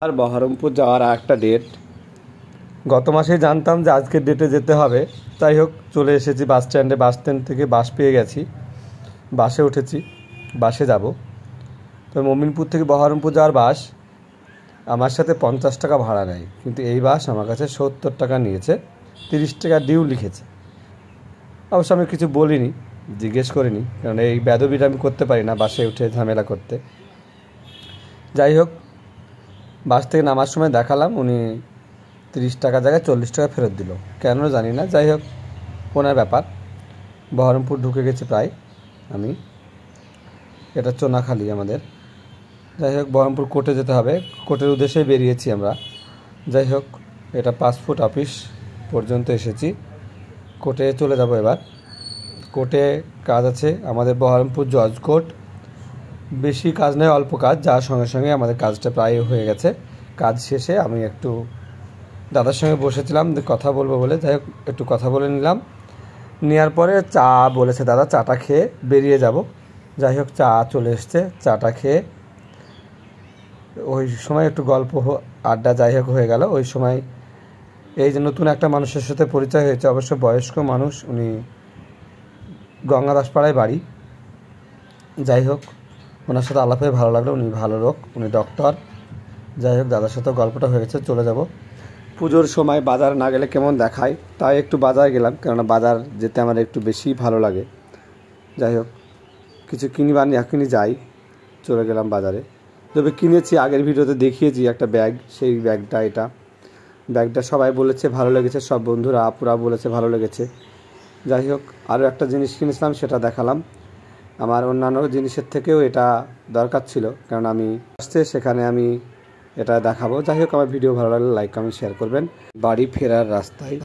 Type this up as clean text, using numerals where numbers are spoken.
আর বহরমপুর যাওয়ার একটা ডেট গত মাসেই জানতাম যে আজকের ডেটে যেতে হবে। যাই হোক, চলে এসেছি বাস স্ট্যান্ডে। বাস স্ট্যান্ড থেকে বাস পেয়ে গেছি, বাসে উঠেছি, বাসে যাব। তো মমিনপুর থেকে বহরমপুর যাওয়ার বাস আমার সাথে 50 টাকা ভাড়া নেয়, কিন্তু এই বাস আমার কাছে 70 টাকা নিয়েছে, 30 টাকা ডিউ লিখেছে। অবশ্য আমি কিছু বলিনি, জিজ্ঞেস করিনি, কারণ এই বেদবিটা আমি করতে পারি না বাসে উঠে ঝামেলা করতে। যাই হোক, বাস থেকে নামার সময় দেখালাম উনি 30 টাকা জায়গায় 40 টাকা ফেরত দিল, কেন জানি না। যাই হোক, ওনার ব্যাপার। বহরমপুর ঢুকে গেছি প্রায় আমি। এটা চোনাখালি আমাদের। যাই হোক, বহরমপুর কোর্টে যেতে হবে, কোর্টের উদ্দেশ্যে বেরিয়েছি আমরা। যাই হোক, এটা পাসপোর্ট অফিস পর্যন্ত এসেছি, কোর্টে চলে যাব এবার। কোর্টে কাজ আছে আমাদের, বহরমপুর জজ কোর্ট। বেশি কাজ নয়, অল্প কাজ, যার সঙ্গে সঙ্গে আমাদের কাজটা প্রায় হয়ে গেছে। কাজ শেষে আমি একটু দাদার সঙ্গে বসেছিলাম কথা বলবো বলে। যাই হোক, একটু কথা বলে নিলাম। নেওয়ার পরে চা বলেছে দাদা, চাটা খেয়ে বেরিয়ে যাব। যাই হোক, চা চলে এসছে, চাটা খেয়ে ওই সময় একটু গল্প আড্ডা যাই হোক হয়ে গেল। ওই সময় এই যে নতুন একটা মানুষের সাথে পরিচয় হয়েছে, অবশ্য বয়স্ক মানুষ, উনি গঙ্গাদাসপাড়ায় বাড়ি। যাই হোক, ওনার সাথে আলাপ হয়ে ভালো লাগলো, উনি ভালো লোক, উনি ডক্টর। যাই হোক, দাদার সাথে গল্পটা হয়ে গেছে, চলে যাব। পুজোর সময় বাজার না গেলে কেমন দেখায়, তাই একটু বাজার গেলাম, কেননা বাজার যেতে আমার একটু বেশি ভালো লাগে। যাই হোক, কিছু কিনবা নিয়ে এখনই যাই, চলে গেলাম বাজারে। তবে কিনেছি, আগের ভিডিওতে দেখিয়েছি একটা ব্যাগ, সেই ব্যাগটা এটা। ব্যাগটা সবাই বলেছে ভালো লেগেছে, সব বন্ধুরা আপুরা বলেছে ভালো লেগেছে। যাই হোক, আরও একটা জিনিস কিনেছিলাম, সেটা দেখালাম। আমার অন্যান্য জিনিসের থেকেও এটা দরকার ছিল, কারণ আমি আসছে সেখানে আমি এটা দেখাবো। যাই হোক, আমার ভিডিও ভালো লাগলে লাইক কমেন্ট শেয়ার করবেন। বাড়ি ফেরার রাস্তায়